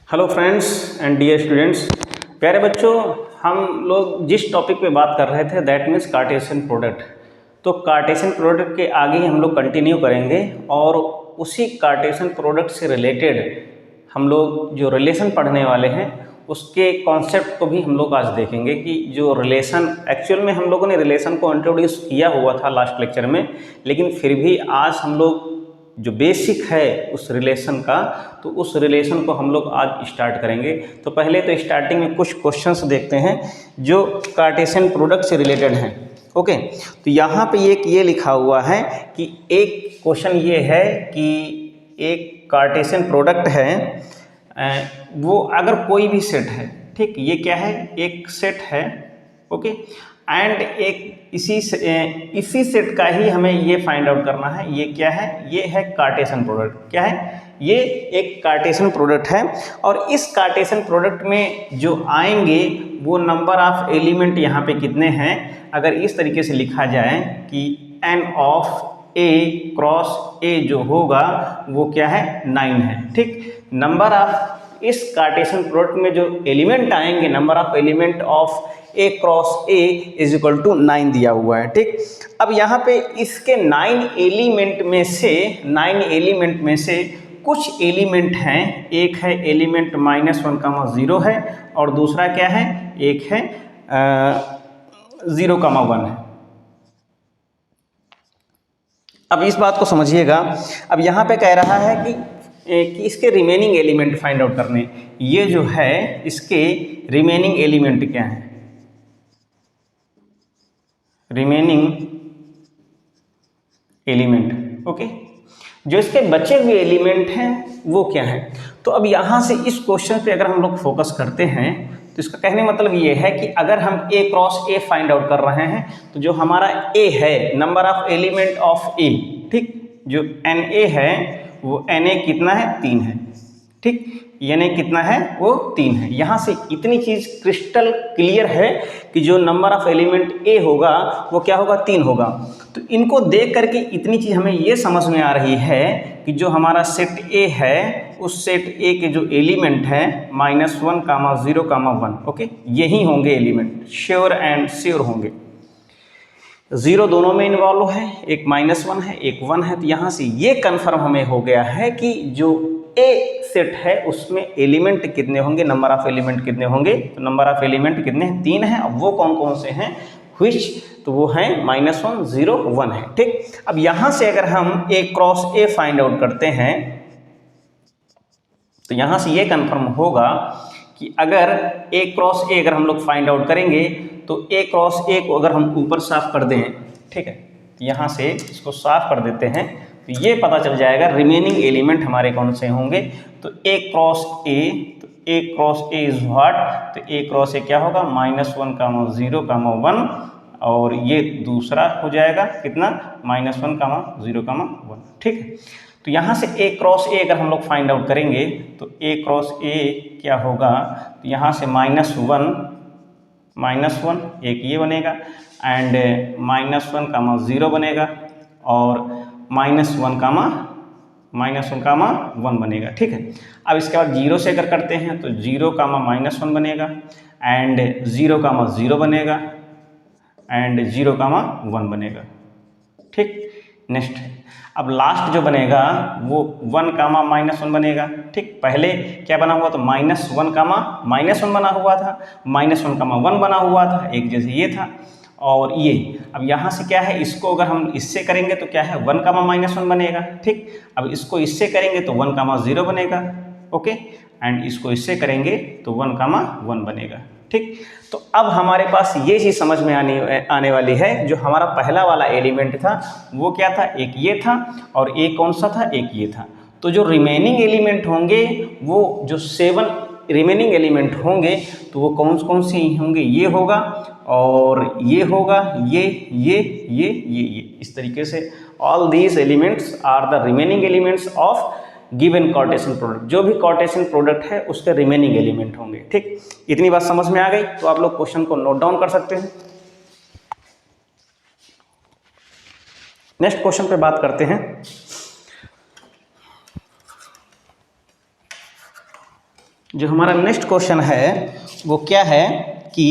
Hello friends and dear students, प्यारे बच्चों, हम लोग जिस टॉपिक पे बात कर रहे थे दैट मीन्स कार्टेशियन प्रोडक्ट। तो कार्टेशियन प्रोडक्ट के आगे ही हम लोग कंटिन्यू करेंगे और उसी कार्टेशियन प्रोडक्ट से रिलेटेड हम लोग जो रिलेशन पढ़ने वाले हैं उसके कॉन्सेप्ट को भी हम लोग आज देखेंगे कि जो रिलेशन एक्चुअल में हम लोगों ने रिलेशन को इंट्रोड्यूस किया हुआ था लास्ट लेक्चर में, लेकिन फिर भी आज हम लोग जो बेसिक है उस रिलेशन का, तो उस रिलेशन को हम लोग आज स्टार्ट करेंगे। तो पहले तो स्टार्टिंग में कुछ क्वेश्चंस देखते हैं जो कार्टेशियन प्रोडक्ट से रिलेटेड हैं। ओके, तो यहाँ पे एक ये लिखा हुआ है कि एक क्वेश्चन ये है कि एक कार्टेशियन प्रोडक्ट है, वो अगर कोई भी सेट है, ठीक, ये क्या है, एक सेट है, ओके, एंड एक इसी सेट का ही हमें ये फाइंड आउट करना है। ये क्या है, ये है कार्टेशियन प्रोडक्ट। क्या है ये, एक कार्टेशियन प्रोडक्ट है और इस कार्टेशियन प्रोडक्ट में जो आएंगे वो नंबर ऑफ एलिमेंट यहाँ पे कितने हैं, अगर इस तरीके से लिखा जाए कि n of a cross a जो होगा वो क्या है, 9 है। ठीक, नंबर ऑफ इस कार्टेशियन प्रोडक्ट में जो एलिमेंट आएंगे, number of element of a cross a is equal to 9 दिया हुआ है। ठीक, अब यहाँ पे इसके 9 एलिमेंट में से कुछ एलिमेंट हैं, एक है एलिमेंट -1, 0 है और दूसरा क्या है, एक है 0, 1 है। अब इस बात को समझिएगा। अब यहाँ पे कह रहा है कि इसके रिमेनिंग एलिमेंट फाइंड आउट करने। ये जो है इसके रिमेनिंग एलिमेंट क्या है, रिमेनिंग एलिमेंट, ओके, जो इसके बचे हुए एलिमेंट हैं वो क्या है। तो अब यहाँ से इस क्वेश्चन पे अगर हम लोग फोकस करते हैं तो इसका कहने मतलब ये है कि अगर हम a cross a find out कर रहे हैं तो जो हमारा a है, number of element of a, ठीक, जो na है वो na कितना है, 3 है। ठीक, na कितना है, वो 3 है। यहाँ से इतनी चीज क्रिस्टल क्लियर है कि जो नंबर ऑफ एलिमेंट a होगा वो क्या होगा, 3 होगा। तो इनको देख करके इतनी चीज हमें ये समझ में आ रही है कि जो हमारा सेट a है उस सेट a के जो एलिमेंट है -1, 0, 1, ओके, यही होंगे एलिमेंट, श्योर एंड श्योर होंगे। 0 दोनों में इन्वॉल्व है, एक -1 है एक 1 है। तो यहाँ से ये कन्फर्म हमें हो गया है कि जो A सेट है उसमें एलिमेंट कितने होंगे, नंबर ऑफ एलिमेंट कितने होंगे। तो नंबर ऑफ एलिमेंट कितने हैं, 3 हैं। अब वो कौन कौन से हैं, व्हिच, तो वो हैं -1, 0, 1 है। ठीक, अब यहाँ से अगर हम A cross A find out करते हैं तो यहाँ से ये कन्फर्म होगा कि अगर A क्रॉस A अगर हम लोग फाइंड आउट करेंगे तो A क्रॉस A को अगर हम ऊपर साफ कर दें, ठीक है, तो यहाँ से इसको साफ कर देते हैं तो ये पता चल जाएगा रिमेनिंग एलिमेंट हमारे कौन से होंगे। तो A क्रॉस A, तो A cross A is what, तो A क्रॉस A क्या होगा, -1, 0, 1, और ये दूसरा हो जाएगा कितना, -1, 0, 1। ठीक है, तो यहाँ से A क्रॉस A अगर हम लोग फाइंड आउट करेंगे तो A क्रॉस A क्या होगा, तो यहाँ से -1, एक ये बनेगा एंड -1, 0 बनेगा और -1, 1 बनेगा। ठीक है, अब इसके बाद 0 से अगर करते हैं तो 0, -1 बनेगा एंड 0, 0 बनेगा एंड 0, 1 बनेगा। ठीक, नेक्स्ट अब लास्ट जो बनेगा वो 1, -1 बनेगा। ठीक, पहले क्या बना हुआ, तो -1, -1 बना हुआ था, -1, 1 बना हुआ था, एक जैसे ये था। और ये अब यहाँ से क्या है, इसको अगर हम इससे करेंगे तो क्या है, 1, -1 बनेगा। ठीक, अब इसको इससे करेंगे तो 1, 0 बनेगा, ओके, एंड इसको इससे करेंगे तो 1, 1 बनेगा। ठीक, तो अब हमारे पास ये चीज़ समझ में आने वाली है, जो हमारा पहला वाला एलिमेंट था वो क्या था, एक ये था और एक कौन सा था, एक ये था। तो जो रिमेनिंग एलिमेंट होंगे वो जो 7 रिमेनिंग एलिमेंट होंगे तो वो कौन कौन से होंगे, ये होगा और ये होगा, ये इस तरीके से all these elements are the remaining elements of given Cartesian product. जो भी कार्टेशियन प्रोडक्ट है उसके रिमेनिंग एलिमेंट होंगे। ठीक, इतनी बात समझ में आ गई तो आप लोग क्वेश्चन को नोट डाउन कर सकते हैं। नेक्स्ट क्वेश्चन पे बात करते हैं। जो हमारा नेक्स्ट क्वेश्चन है वो क्या है कि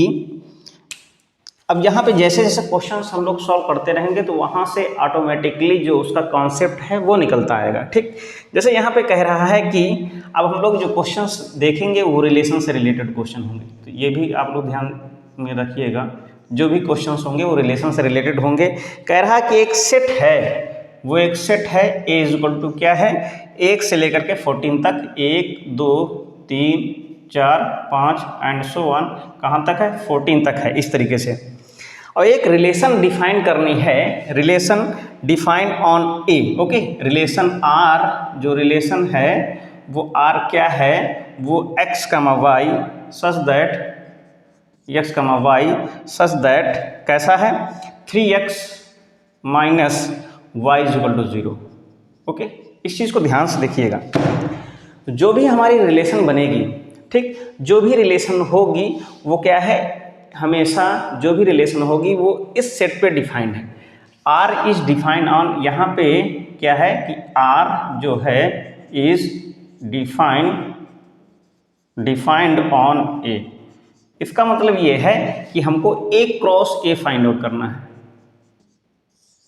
अब यहाँ पे जैसे जैसे क्वेश्चंस हम लोग सॉल्व करते रहेंगे तो वहाँ से ऑटोमेटिकली जो उसका कॉन्सेप्ट है वो निकलता आएगा। ठीक, जैसे यहाँ पे कह रहा है कि अब हम लोग जो क्वेश्चंस देखेंगे वो रिलेशन से रिलेटेड क्वेश्चन होंगे, तो ये भी आप लोग ध्यान में रखिएगा, जो भी क्वेश्चंस होंगे वो रिलेशन से रिलेटेड होंगे। कह रहा है कि एक सेट है, वो एक सेट है ए इज इक्वल टू क्या है, 1 से लेकर के 14 तक, 1 2 3 4 5 एंड सो ऑन, कहाँ तक है, 14 तक है, इस तरीके से। और एक रिलेशन डिफाइन करनी है, relation define on A, okay, relation R, जो रिलेशन है वो आर क्या है, वो x, y such that x, y such that कैसा है, 3x minus y is equal to 0, okay. इस चीज़ को ध्यान से देखिएगा, जो भी हमारी रिलेशन बनेगी, ठीक, जो भी रिलेशन होगी वो क्या है, हमेशा जो भी रिलेशन होगी वो इस सेट पे डिफाइंड है। R इज डिफाइंड ऑन, यहाँ पे क्या है कि R जो है इज डिफाइंड ऑन A। इसका मतलब ये है कि हमको A cross A find out करना है।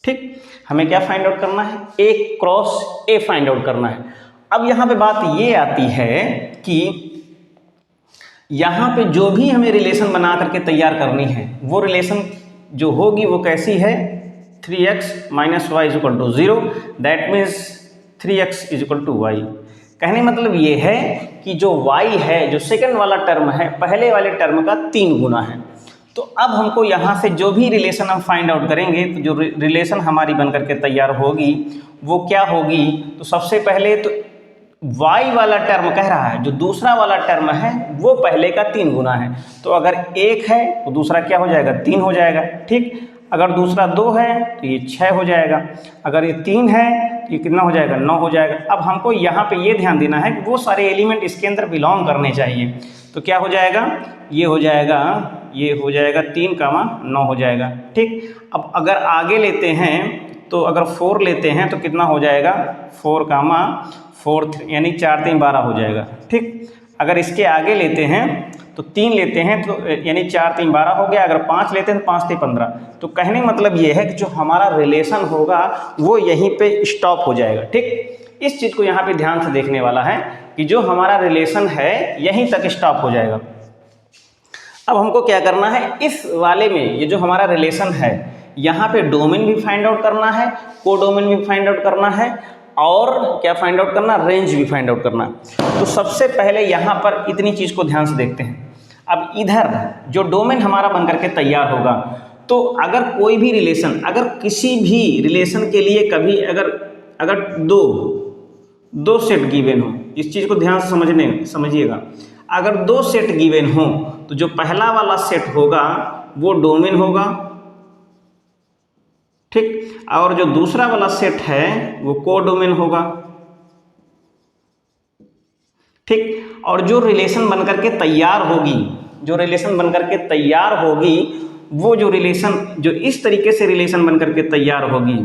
ठीक, हमें क्या फाइंड आउट करना है, A cross A find out करना है। अब यहाँ पे बात ये आती है कि यहाँ पे जो भी हमें रिलेशन बना करके तैयार करनी है वो रिलेशन जो होगी वो कैसी है, 3x minus y is equal to 0, that means 3x is equal to y. कहने मतलब ये है कि जो y है, जो सेकंड वाला टर्म है, पहले वाले टर्म का 3 गुना है। तो अब हमको यहाँ से जो भी रिलेशन हम फाइंड आउट करेंगे, तो जो रिलेशन हमारी बन करके तैयार होगी वो क्या होगी, तो सबसे पहले तो y वाला टर्म कह रहा है, जो दूसरा वाला टर्म है वो पहले का 3 गुना है, तो अगर 1 है तो दूसरा क्या हो जाएगा, 3 हो जाएगा। ठीक, अगर दूसरा 2 है तो ये 6 हो जाएगा, अगर ये 3 है तो ये कितना हो जाएगा, 9 हो जाएगा। अब हमको यहाँ पे ये ध्यान देना है कि वो सारे एलिमेंट इसके अंदर बिलोंग करने चाहिए, तो क्या हो जाएगा, ये हो जाएगा 3, 9 हो जाएगा। ठीक, अब अगर आगे लेते हैं तो अगर 4 लेते हैं तो कितना हो जाएगा, 4, 4 यानी 4 3 12 हो जाएगा। ठीक, अगर इसके आगे लेते हैं तो 3 लेते हैं तो यानी 4 3 12 हो गया, अगर 5 लेते हैं तो 5 3 15। तो कहने मतलब ये है कि जो हमारा रिलेशन होगा वो यहीं पे स्टॉप हो जाएगा। ठीक, इस चीज़ को यहाँ पे ध्यान से देखने वाला है कि जो हमारा रिलेशन है यहीं तक स्टॉप हो जाएगा। अब हमको क्या करना है, इस वाले में ये जो हमारा रिलेशन है यहाँ पे डोमेन भी फाइंड आउट करना है, कोडोमेन भी फाइंड आउट करना है, और क्या फाइंड आउट करना, रेंज भी फाइंड आउट करना। तो सबसे पहले यहाँ पर इतनी चीज़ को ध्यान से देखते हैं। अब इधर जो डोमेन हमारा बन करके तैयार होगा, तो अगर कोई भी रिलेशन, अगर किसी भी रिलेशन के लिए कभी अगर दो सेट गिवन हो, इस चीज़ को ध्यान से समझिएगा, अगर 2 सेट गिवन हो तो जो पहला वाला सेट होगा वो डोमेन होगा, ठीक, और जो दूसरा वाला सेट है वो कोडोमेन होगा। ठीक, और जो रिलेशन बनकर के तैयार होगी, वो जो रिलेशन जो इस तरीके से रिलेशन बनकर के तैयार होगी,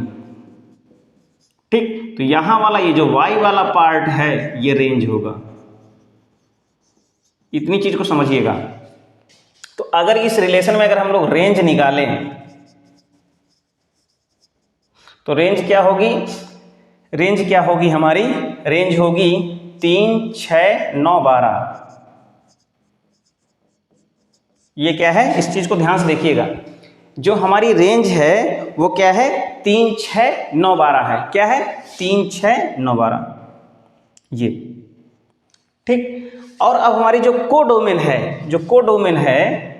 ठीक, तो यहां वाला ये जो y वाला पार्ट है ये रेंज होगा। इतनी चीज को समझिएगा। तो अगर इस रिलेशन में अगर हम लोग रेंज निकालें तो रेंज क्या होगी हमारी, रेंज होगी 3 6 9 12। ये क्या है, इस चीज को ध्यान से देखिएगा, जो हमारी रेंज है वो क्या है, 3 6 9 12 है। क्या है, 3 6 9 12 ये। ठीक, और अब हमारी जो कोडोमेन है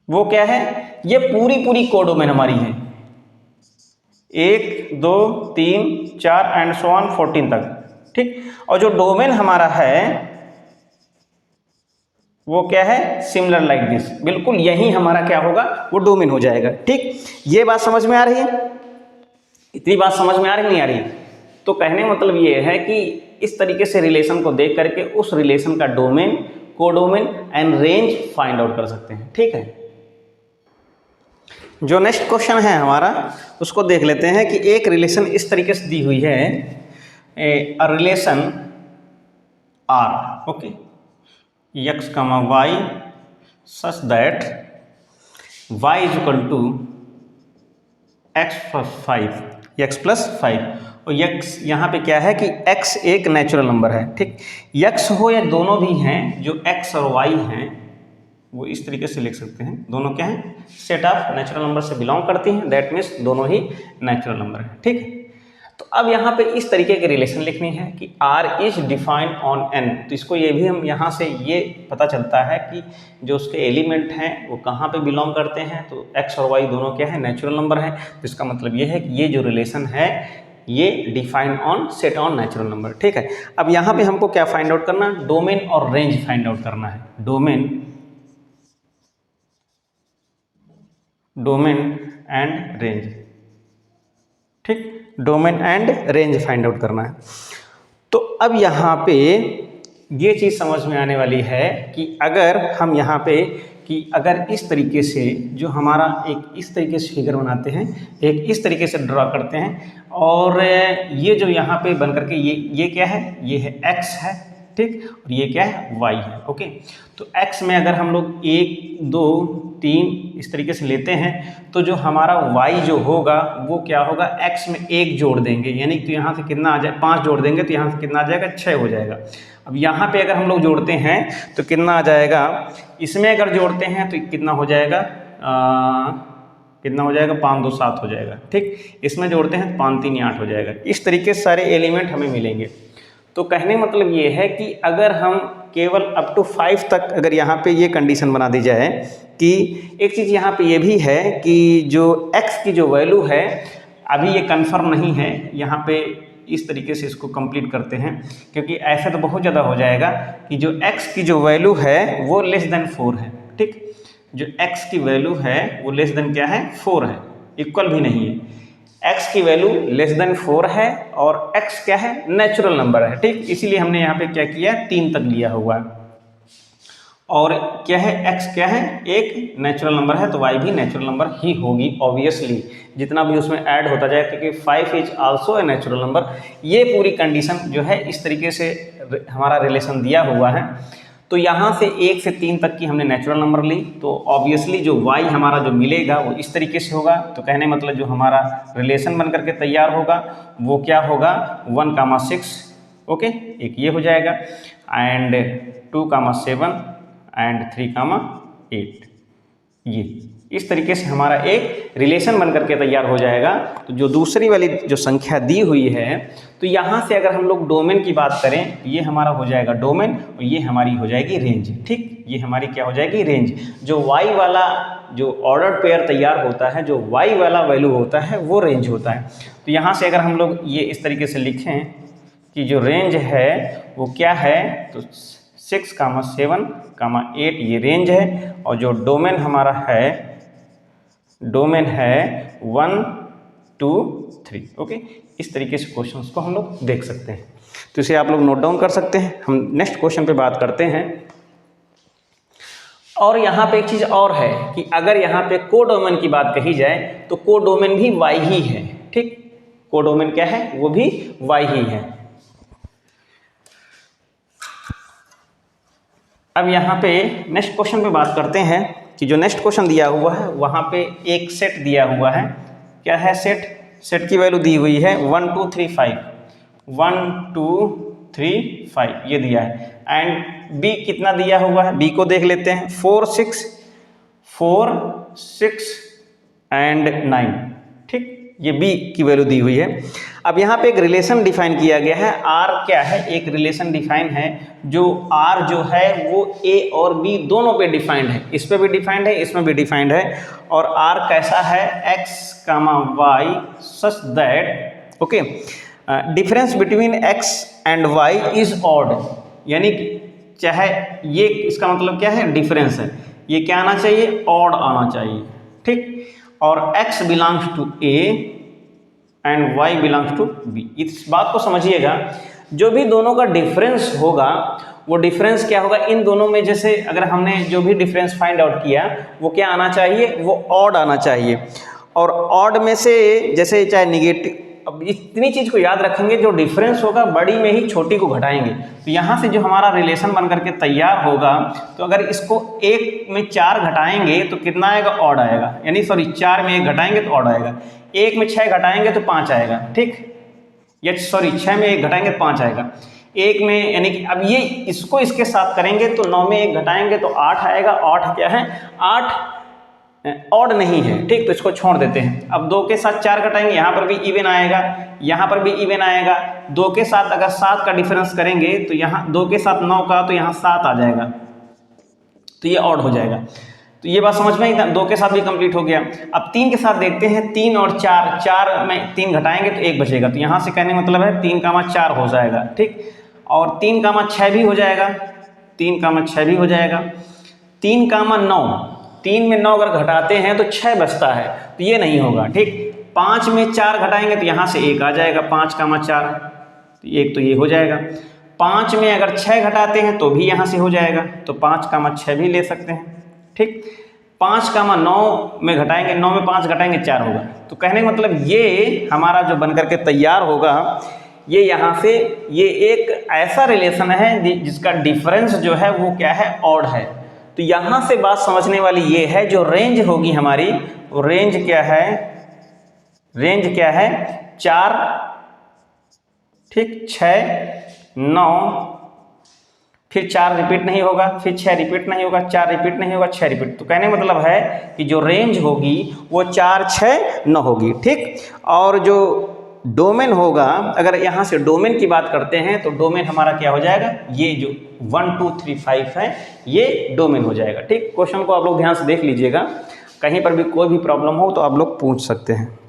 वो क्या है, ये पूरी कोडोमेन हमारी है, 1 2 3 4 एंड सो ऑन 14 तक। ठीक, और जो डोमेन हमारा है वो क्या है, सिमिलर लाइक दिस, बिल्कुल यही हमारा क्या होगा, वो डोमेन हो जाएगा। ठीक, ये बात समझ में आ रही है, इतनी बात समझ में आ रही नहीं आ रही। तो कहने मतलब ये है कि इस तरीके से रिलेशन को देख करके उस रिलेशन का domain, codomain and range find out कर सकते हैं। ठीक है, जो नेक्स्ट क्वेश्चन है हमारा उसको देख लेते हैं कि एक रिलेशन इस तरीके से दी हुई है, a relation R, okay, x comma y such that y is equal to x plus 5 और x यहाँ पे क्या है कि x एक नेचुरल नंबर है, ठीक। x हो या दोनों भी हैं, जो x और y हैं वो इस तरीके से लिख सकते हैं, दोनों क्या हैं, सेट ऑफ नेचुरल नंबर से बिलोंग करती हैं, दैट मीन्स दोनों ही नेचुरल नंबर हैं, ठीक है। तो अब यहाँ पे इस तरीके की रिलेशन लिखनी है कि R is defined on n, तो इसको ये भी हम यहाँ से ये पता चलता है कि जो उसके एलिमेंट हैं वो कहाँ पे बिलोंग करते हैं, तो x और y दोनों क्या है, नेचुरल नंबर है। तो इसका मतलब ये है कि ये जो रिलेशन है ये defined on set on natural number, ठीक है। अब यहाँ पे हमको क्या फाइंड आउट करना, डोमेन और रेंज फाइंड आउट करना है, डोमेन एंड रेंज, ठीक, domain and range find out करना है। तो अब यहाँ पे ये चीज़ समझ में आने वाली है कि अगर हम यहाँ पे कि अगर इस तरीके से जो हमारा एक इस तरीके से फिगर बनाते हैं, एक इस तरीके से ड्रा करते हैं, और ये जो यहाँ पे बन करके ये क्या है, ये है x है, ठीक, और ये क्या है, y है, ओके। तो x में अगर हम लोग 1 2 3 इस तरीके से लेते हैं, तो जो हमारा y जो होगा वो क्या होगा, x में 1 जोड़ देंगे, यानी तो यहाँ से कितना आ जाए, 5 जोड़ देंगे तो यहाँ से कितना आ जाएगा, 6 हो जाएगा। अब यहाँ पे अगर हम लोग जोड़ते हैं तो कितना आ जाएगा, इसमें अगर जोड़ते हैं तो कितना हो जाएगा, कितना हो जाएगा, 5 2 7 हो जाएगा, ठीक। इसमें जोड़ते हैं 5 3 8 हो जाएगा। इस तरीके से सारे एलिमेंट हमें मिलेंगे। तो कहने मतलब ये है कि अगर हम केवल अप टू 5 तक अगर यहाँ पे ये कंडीशन बना दी जाए कि एक चीज़ यहाँ पे ये भी है कि जो x की जो वैल्यू है अभी ये कंफर्म नहीं है, यहाँ पे इस तरीके से इसको कंप्लीट करते हैं, क्योंकि ऐसा तो बहुत ज़्यादा हो जाएगा कि जो x की जो वैल्यू है वो लेस देन 4 है, ठीक। जो x की वैल्यू है वो लेस देन क्या है, 4 है, इक्वल भी नहीं है। x की वैल्यू लेस देन 4 है और x क्या है, नेचुरल नंबर है, ठीक। इसीलिए हमने यहाँ पे क्या किया, 3 तक लिया हुआ है। और क्या है, x क्या है, एक नेचुरल नंबर है, तो y भी नेचुरल नंबर ही होगी ऑब्वियसली, जितना भी उसमें ऐड होता जाए, क्योंकि 5 is also a natural number. ये पूरी कंडीशन जो है इस तरीके से हमारा रिलेशन दिया हुआ है। तो यहाँ से 1 से 3 तक की हमने नेचुरल नंबर ली, तो ऑब्वियसली जो y हमारा जो मिलेगा वो इस तरीके से होगा। तो कहने मतलब जो हमारा रिलेशन बन करके तैयार होगा वो क्या होगा, 1,6, ओके, एक ये हो जाएगा, एंड 2,7 एंड 3,8, ये इस तरीके से हमारा एक रिलेशन बन करके तैयार हो जाएगा। तो जो दूसरी वाली जो संख्या दी हुई है, तो यहाँ से अगर हम लोग डोमेन की बात करें, ये हमारा हो जाएगा डोमेन और ये हमारी हो जाएगी रेंज, ठीक। ये हमारी क्या हो जाएगी, रेंज। जो y वाला जो ऑर्डर पेयर तैयार होता है, जो y वाला वैल्यू होता है वो रेंज होता है। तो यहाँ से अगर हम लोग ये इस तरीके से लिखें कि जो रेंज है वो क्या है, तो 6, 7, 8 ये रेंज है, और जो डोमेन हमारा है, डोमेन है 1 2 3, ओके। इस तरीके से क्वेश्चंस को हम लोग देख सकते हैं। तो इसे आप लोग नोट डाउन कर सकते हैं। हम नेक्स्ट क्वेश्चन पे बात करते हैं। और यहाँ पे एक चीज़ और है कि अगर यहाँ पे कोडोमेन की बात कही जाए तो कोडोमेन भी y ही है, ठीक। कोडोमेन क्या है, वो भी y ही है। अब यहाँ पे नेक्स्ट क्वेश्चन पे बात करते हैं कि जो नेक्स्ट क्वेश्चन दिया हुआ है वहाँ पे एक सेट दिया हुआ है। क्या है सेट की वैल्यू दी हुई है 1 2 3 5, 1 2 3 5 ये दिया है, एंड b कितना दिया हुआ है, b को देख लेते हैं, 4 6 एंड 9, ठीक। ये b की वैल्यू दी हुई है। अब यहाँ पे एक रिलेशन डिफाइन किया गया है, r क्या है, एक रिलेशन डिफाइन है, जो r जो है वो a और b दोनों पे डिफाइंड है, इस पे भी डिफाइंड है, इसमें भी डिफाइंड है। और r कैसा है, x, y such that, okay, difference between x and y is odd, यानी चाहे ये, इसका मतलब क्या है, डिफरेंस है, ये क्या आना चाहिए, ऑड आना चाहिए, ठीक। और x belongs to a and y belongs to b। इस बात को समझिएगा, जो भी दोनों का डिफरेंस होगा वो डिफरेंस क्या होगा, इन दोनों में जैसे अगर हमने जो भी डिफरेंस फाइंड आउट किया वो क्या आना चाहिए, वो ऑड आना चाहिए। और ऑड में से जैसे चाहे निगेटिव अब इतनी चीज़ को याद रखेंगे, जो डिफरेंस होगा बड़ी में ही छोटी को घटाएंगे। तो यहाँ से जो हमारा रिलेशन बन करके तैयार होगा, तो अगर इसको 1 में 4 घटाएंगे तो कितना आएगा, ऑड आएगा, यानी सॉरी 4 में 1 घटाएंगे तो ऑड आएगा, 1 में 6 घटाएंगे तो 5 आएगा, ठीक, या सॉरी 6 में 1 घटाएंगे तो 5 आएगा, 1 में, यानी कि अब ये इसको इसके साथ करेंगे तो 9 में 1 घटाएंगे तो 8 आएगा। 8 क्या है, 8 ऑड नहीं है, ठीक, तो इसको छोड़ देते हैं। अब 2 के साथ 4 घटाएंगे, यहाँ पर भी इवन आएगा, यहाँ पर भी इवन आएगा। 2 के साथ अगर 7 का डिफरेंस करेंगे तो यहाँ 2 के साथ 9 का, तो यहाँ 7 आ जाएगा, तो ये ऑड हो जाएगा। तो ये बात समझ में आई, 2 के साथ भी कंप्लीट हो गया। अब 3 के साथ देखते हैं, 3 और 4, 4 में 3 घटाएंगे तो 1 बचेगा, तो यहाँ से कहने मतलब है 3, 4 हो जाएगा, ठीक, और 3, 6 भी हो जाएगा, 3, 6 भी हो जाएगा, 3, 9, 3 में 9 अगर घटाते हैं तो 6 बचता है, तो ये नहीं होगा, ठीक। 5 में 4 घटाएंगे तो यहाँ से 1 आ जाएगा, 5, 4, तो एक तो ये हो जाएगा। 5 में अगर 6 घटाते हैं तो भी यहाँ से हो जाएगा, तो 5, 6 भी ले सकते हैं, ठीक। 5, 9 में घटाएंगे, 9 में 5 घटाएंगे 4 होगा। तो कहने का मतलब ये हमारा जो बन करके तैयार होगा, ये यहाँ से ये एक ऐसा रिलेशन है जिसका डिफरेंस जो है वो क्या है, ऑड है। तो यहाँ से बात समझने वाली ये है, जो रेंज होगी हमारी, वो रेंज क्या है, रेंज क्या है, 4, ठीक, 6, 9, फिर 4 रिपीट नहीं होगा, फिर 6 रिपीट नहीं होगा, 4 रिपीट नहीं होगा, 6 रिपीट। तो कहने का मतलब है कि जो रेंज होगी वो 4, 6, 9 होगी, ठीक। और जो डोमेन होगा, अगर यहाँ से डोमेन की बात करते हैं तो डोमेन हमारा क्या हो जाएगा, ये जो 1, 2, 3, 5 है, ये डोमेन हो जाएगा, ठीक। क्वेश्चन को आप लोग ध्यान से देख लीजिएगा, कहीं पर भी कोई भी प्रॉब्लम हो तो आप लोग पूछ सकते हैं।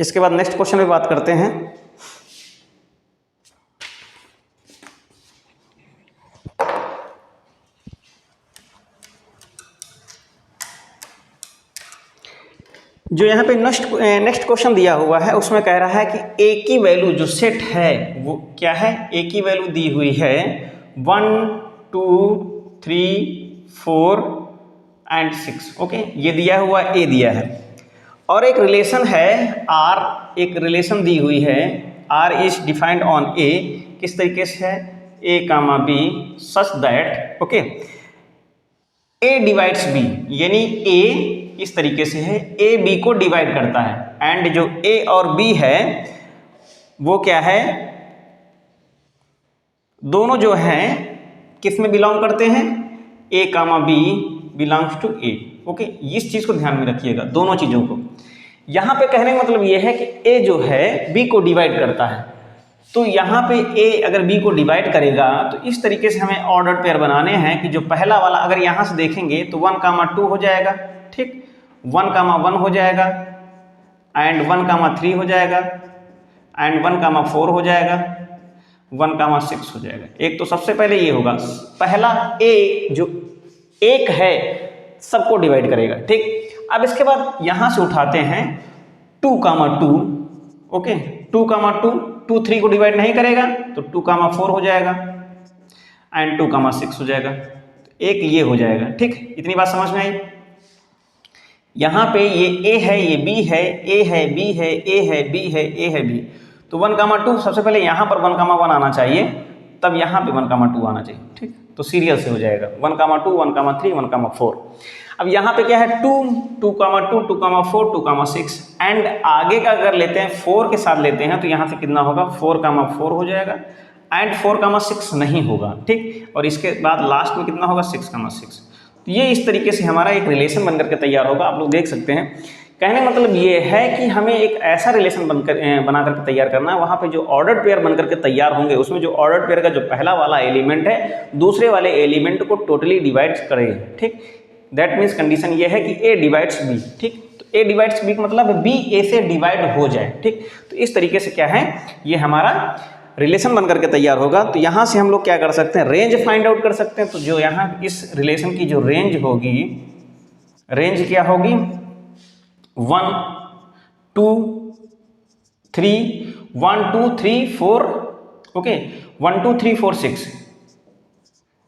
इसके बाद नेक्स्ट क्वेश्चन पे बात करते हैं। जो यहाँ पे नेक्स्ट क्वेश्चन दिया हुआ है, उसमें कह रहा है कि ए की वैल्यू जो सेट है वो क्या है, ए की वैल्यू दी हुई है 1, 2, 3, 4 एंड 6, ओके, ये दिया हुआ ए दिया है, और एक रिलेशन है आर, एक रिलेशन दी हुई है, R is defined on A, किस तरीके से है, A comma B such that, okay, A divides B, यानी ए इस तरीके से है, ए बी को डिवाइड करता है, एंड जो ए और बी है वो क्या है, दोनों जो हैं किस में बिलोंग करते हैं, A comma B belongs to A, okay, इस चीज को ध्यान में रखिएगा, दोनों चीजों को। यहां पे कहने का मतलब ये है कि ए जो है बी को डिवाइड करता है, तो यहाँ पे ए अगर बी को डिवाइड करेगा तो इस तरीके से हमें ऑर्डर पेयर बनाने हैं कि जो पहला वाला अगर यहाँ से देखेंगे तो 1, 2 हो जाएगा, ठीक, 1, 1 हो जाएगा, एंड 1, 3 हो जाएगा, एंड 1, 4 हो जाएगा, 1, 6 हो जाएगा। एक तो सबसे पहले ये होगा, पहला ए जो एक है सबको डिवाइड करेगा, ठीक। अब इसके बाद यहाँ से उठाते हैं 2, 2, ओके, 2, 2 3 को डिवाइड नहीं करेगा तो 2, 4 हो जाएगा, एंड 2, 6 हो जाएगा, एक ये हो जाएगा, ठीक। इतनी बात समझ में आई। यहाँ पे ये ए है, ये बी है, ए है, बी है, ए है, बी है, ए है, बी, तो 1, 2 सबसे पहले यहाँ पर 1, 1 आना चाहिए, तब यहाँ पे 1, 2 आना चाहिए, ठीक, तो सीरियल से हो जाएगा 1, 2, 1, 3, 1, 4। अब यहाँ पे क्या है 2, 2, 2, 2, 4, 2, 6, एंड आगे का अगर लेते हैं 4 के साथ लेते हैं तो यहाँ से कितना होगा 4, 4 हो जाएगा, एंड 4, 6 नहीं होगा, ठीक, और इसके बाद लास्ट में कितना होगा 6, 6। तो ये इस तरीके से हमारा एक रिलेशन बनकर के तैयार होगा, आप लोग देख सकते हैं। कहने का मतलब ये है कि हमें एक ऐसा रिलेशन बना करके तैयार करना है, वहाँ पे जो ऑर्डर पेयर बनकर के तैयार होंगे उसमें जो ऑर्डर पेयर का जो पहला वाला एलिमेंट है दूसरे वाले एलिमेंट को टोटली डिवाइड करे, ठीक। दैट मीन्स कंडीशन ये है कि ए डिवाइड्स बी, ठीक, तो ए डिवाइड्स बी का मतलब बी ए से डिवाइड हो जाए, ठीक। तो इस तरीके से क्या है, ये हमारा रिलेशन बनकर के तैयार होगा। तो यहाँ से हम लोग क्या कर सकते हैं, रेंज फाइंड आउट कर सकते हैं। तो जो यहाँ इस रिलेशन की जो रेंज होगी, रेंज क्या होगी 1, 2, 3, 1, 2, 3, 4, ओके, 1, 2, 3, 4, 6,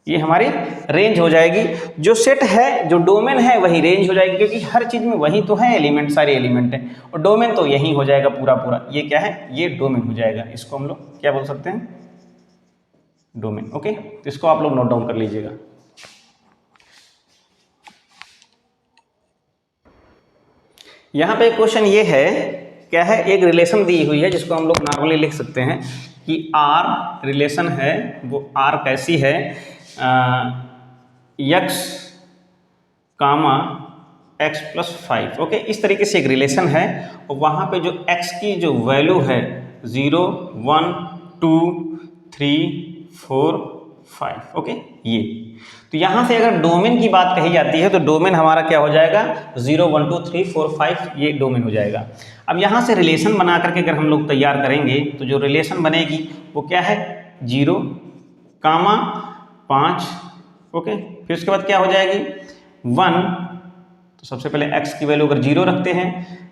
ये हमारी रेंज हो जाएगी। जो सेट है, जो डोमेन है, वही रेंज हो जाएगी, क्योंकि हर चीज़ में वही तो है एलिमेंट, सारे एलिमेंट हैं, और डोमेन तो यही हो जाएगा पूरा पूरा। ये क्या है, ये डोमेन हो जाएगा। इसको हम लोग क्या बोल सकते हैं, डोमेन। ओके, तो इसको आप लोग नोट डाउन कर लीजिएगा। यहाँ पे क्वेश्चन ये है, क्या है, एक रिलेशन दी हुई है जिसको हम लोग नॉर्मली लिख सकते हैं कि आर रिलेशन है, वो आर कैसी है, यक्स कामा एक्स प्लस 5। ओके, इस तरीके से एक रिलेशन है, और वहाँ पे जो एक्स की जो वैल्यू है 0 1 2 3 4 5। ओके, ये तो यहाँ से अगर डोमेन की बात कही जाती है तो डोमेन हमारा क्या हो जाएगा, 0 1 2 3 4 5, ये डोमेन हो जाएगा। अब यहाँ से रिलेशन बना करके अगर हम लोग तैयार करेंगे तो जो रिलेशन बनेगी वो क्या है, 0 कामा 5। ओके, फिर उसके बाद क्या हो जाएगी 1। तो सबसे पहले x की वैल्यू अगर 0 रखते हैं,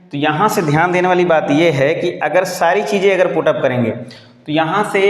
तो यहाँ से ध्यान देने वाली बात ये है कि अगर सारी चीज़ें अगर पुटअप करेंगे तो यहाँ से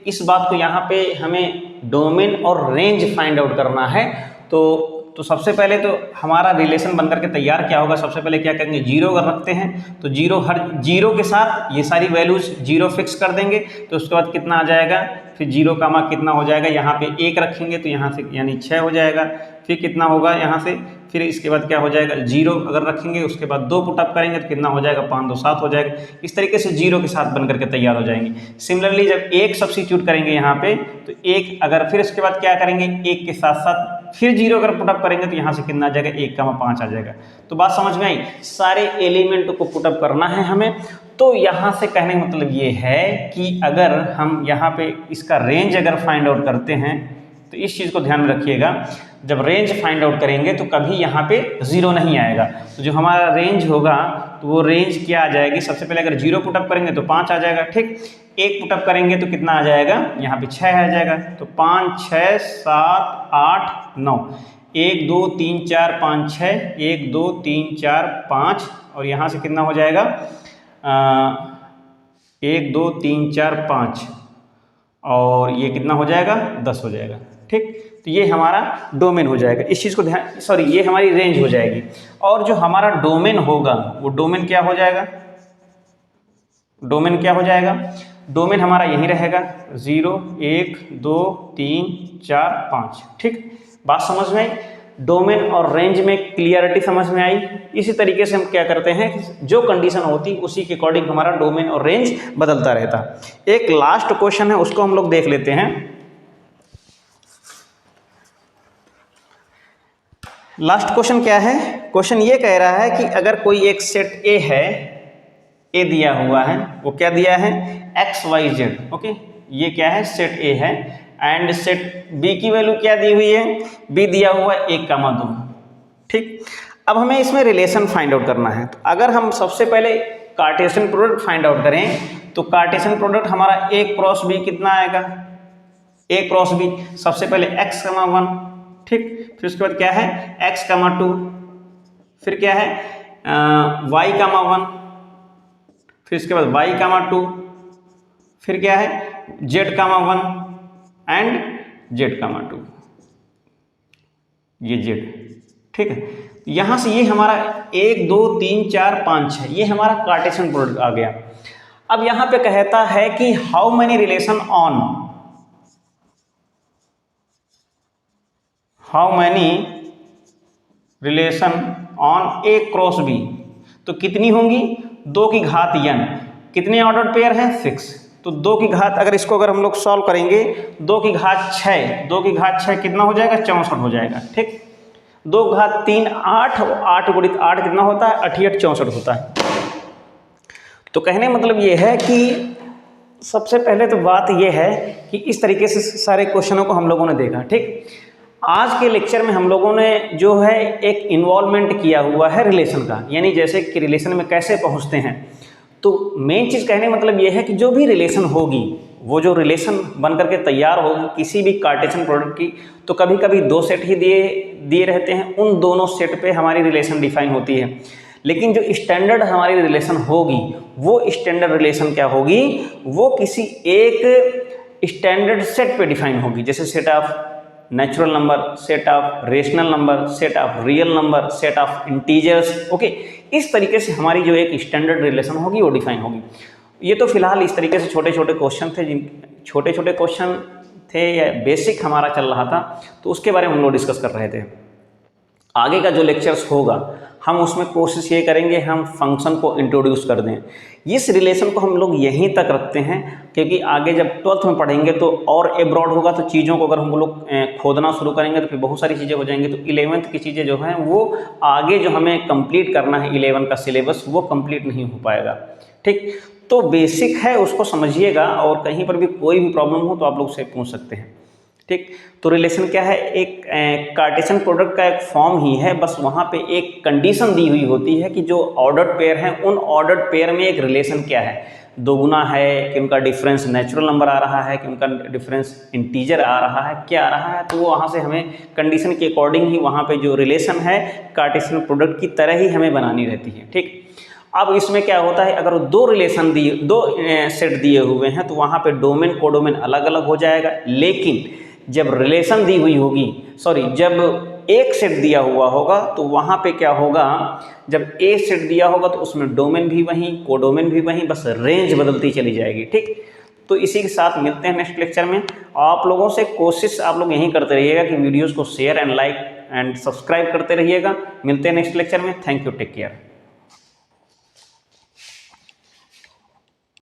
इस बात को यहाँ पे हमें डोमेन और रेंज फाइंड आउट करना है। तो सबसे पहले तो हमारा रिलेशन बनकर के तैयार क्या होगा, सबसे पहले क्या करेंगे, 0 अगर रखते हैं तो 0 हर 0 के साथ ये सारी वैल्यूज 0 फिक्स कर देंगे। तो उसके बाद कितना आ जाएगा, फिर 0 कामा कितना हो जाएगा, यहाँ पे 1 रखेंगे तो यहाँ से यानी 6 हो जाएगा। फिर कितना होगा यहाँ से, फिर इसके बाद क्या हो जाएगा, 0 अगर रखेंगे उसके बाद 2 पुटअप करेंगे तो कितना हो जाएगा, 5 2 7 हो जाएगा। इस तरीके से 0 के साथ बन करके तैयार हो जाएंगे। सिमिलरली जब 1 सब्स्टिट्यूट करेंगे यहाँ पे तो 1 अगर, फिर उसके बाद क्या करेंगे, 1 के साथ साथ फिर 0 अगर पुटअप करेंगे तो यहाँ से कितना आ जाएगा, 1 कामा 5 आ जाएगा। तो बात समझ में आई, सारे एलिमेंट को पुटअप करना है हमें। तो यहाँ से कहने का मतलब ये है कि अगर हम यहाँ पे इसका रेंज अगर फाइंड आउट करते हैं तो इस चीज़ को ध्यान में रखिएगा, जब रेंज फाइंड आउट करेंगे तो कभी यहाँ पे 0 नहीं आएगा। तो जो हमारा रेंज होगा तो वो रेंज क्या आ जाएगी, सबसे पहले अगर 0 पुटअप करेंगे तो 5 आ जाएगा, ठीक। 1 पुटअप करेंगे तो कितना आ जाएगा, यहाँ पे 6 आ जाएगा। तो 5 6 7 8 9, 1 2 3 4 5 6, 1 2 3 4 5, और यहाँ से कितना हो जाएगा, 1 2 3 4 5, और ये कितना हो जाएगा, 10 हो जाएगा, ठीक। तो ये हमारा डोमेन हो जाएगा। इस चीज़ को ध्यान, सॉरी, ये हमारी रेंज हो जाएगी। और जो हमारा डोमेन होगा वो डोमेन क्या हो जाएगा, डोमेन क्या हो जाएगा, डोमेन हमारा यही रहेगा, 0 1 2 3 4 5, ठीक। बात समझ में आई, डोमेन और रेंज में क्लियरिटी समझ में आई। इसी तरीके से हम क्या करते हैं, जो कंडीशन होती उसी के अकॉर्डिंग हमारा डोमेन और रेंज बदलता रहता। एक लास्ट क्वेश्चन है, उसको हम लोग देख लेते हैं। लास्ट क्वेश्चन क्या है, क्वेश्चन ये कह रहा है कि अगर कोई एक सेट ए है, ए दिया हुआ है, वो क्या दिया है, XYZ। ओके, ये क्या है, सेट ए है, एंड सेट बी की वैल्यू क्या दी हुई है, बी दिया हुआ है 1 कामा 2, ठीक। अब हमें इसमें रिलेशन फाइंड आउट करना है। तो अगर हम सबसे पहले कार्टेशियन प्रोडक्ट फाइंड आउट करें तो कार्टेशियन प्रोडक्ट हमारा A क्रॉस B कितना आएगा, A क्रॉस B, सबसे पहले x कामा 1, ठीक। फिर उसके बाद क्या है, x कामा 2, फिर क्या है, y कामा 1, फिर इसके बाद y कामा 2, फिर क्या है, z कामा 1 एंड z कामा 2, ये z, ठीक है। यहाँ से ये हमारा 1 2 3 4 5 6, ये हमारा कार्टेशियन प्रोडक्ट आ गया। अब यहाँ पे कहता है कि how many relation on, how many relation on A cross B, तो कितनी होंगी, 2 की घात n, कितने ऑर्डर पेयर है, 6। तो 2 की घात, अगर इसको अगर हम लोग सॉल्व करेंगे, 2 की घात 6, 2 की घात 6 कितना हो जाएगा, 64 हो जाएगा, ठीक। 2 घात 3 8, 8 गुणित 8 कितना होता है, 8 8 64 होता है। तो कहने मतलब ये है कि सबसे पहले तो बात ये है कि इस तरीके से सारे क्वेश्चनों को हम लोगों ने देखा, ठीक। आज के लेक्चर में हम लोगों ने जो है एक इन्वॉल्वमेंट किया हुआ है रिलेशन का, यानी जैसे कि रिलेशन में कैसे पहुंचते हैं। तो मेन चीज़ कहने मतलब ये है कि जो भी रिलेशन होगी, वो जो रिलेशन बन करके तैयार होगी किसी भी कार्टेशियन प्रोडक्ट की, तो कभी कभी 2 सेट ही दिए रहते हैं, उन दोनों सेट पे हमारी रिलेशन डिफाइन होती है। लेकिन जो स्टैंडर्ड हमारी रिलेशन होगी, वो स्टैंडर्ड रिलेशन क्या होगी, वो किसी एक स्टैंडर्ड सेट पे डिफाइन होगी। जैसे set of natural number, set of rational number, set of real number, set of integers. Okay, इस तरीके से हमारी जो एक स्टैंडर्ड रिलेशन होगी वो डिफाइन होगी। ये तो फिलहाल इस तरीके से छोटे छोटे क्वेश्चन थे, जिन छोटे छोटे क्वेश्चन थे या बेसिक हमारा चल रहा था, तो उसके बारे में हम लोग डिस्कस कर रहे थे। आगे का जो लेक्चर्स होगा हम उसमें कोशिश ये करेंगे हम फंक्शन को इंट्रोड्यूस कर दें। इस रिलेशन को हम लोग यहीं तक रखते हैं क्योंकि आगे जब 12th में पढ़ेंगे तो और एब्रॉड होगा, तो चीज़ों को अगर हम लोग खोदना शुरू करेंगे तो फिर बहुत सारी चीज़ें हो जाएंगी। तो 11th की चीज़ें जो हैं वो आगे जो हमें कंप्लीट करना है 11 का सिलेबस, वो कंप्लीट नहीं हो पाएगा। ठीक, तो बेसिक है उसको समझिएगा, और कहीं पर भी कोई भी प्रॉब्लम हो तो आप लोग से पूछ सकते हैं। ठीक, तो रिलेशन क्या है, एक कार्टेशियन प्रोडक्ट का एक फॉर्म ही है, बस वहाँ पे एक कंडीशन दी हुई होती है कि जो ऑर्डर्ड पेयर हैं उन ऑर्डर्ड पेयर में एक रिलेशन क्या है, दोगुना है कि उनका डिफरेंस नेचुरल नंबर आ रहा है कि उनका डिफरेंस इंटीजर आ रहा है, क्या आ रहा है, तो वो वहाँ से हमें कंडीशन के अकॉर्डिंग ही वहाँ पे जो रिलेशन है कार्टेशियन प्रोडक्ट की तरह ही हमें बनानी रहती है। ठीक, अब इसमें क्या होता है, अगर दो रिलेशन दिए, दो सेट दिए हुए हैं तो वहाँ पे डोमेन कोडोमेन अलग अलग हो जाएगा, लेकिन जब रिलेशन दी हुई होगी, सॉरी जब एक सेट दिया हुआ होगा तो वहाँ पे क्या होगा, जब ए सेट दिया होगा तो उसमें डोमेन भी वहीं कोडोमेन भी वहीं, बस रेंज बदलती चली जाएगी। ठीक, तो इसी के साथ मिलते हैं नेक्स्ट लेक्चर में। आप लोगों से कोशिश आप लोग यही करते रहिएगा कि वीडियोज़ को share and like and subscribe करते रहिएगा। मिलते हैं नेक्स्ट लेक्चर में। Thank you, take care.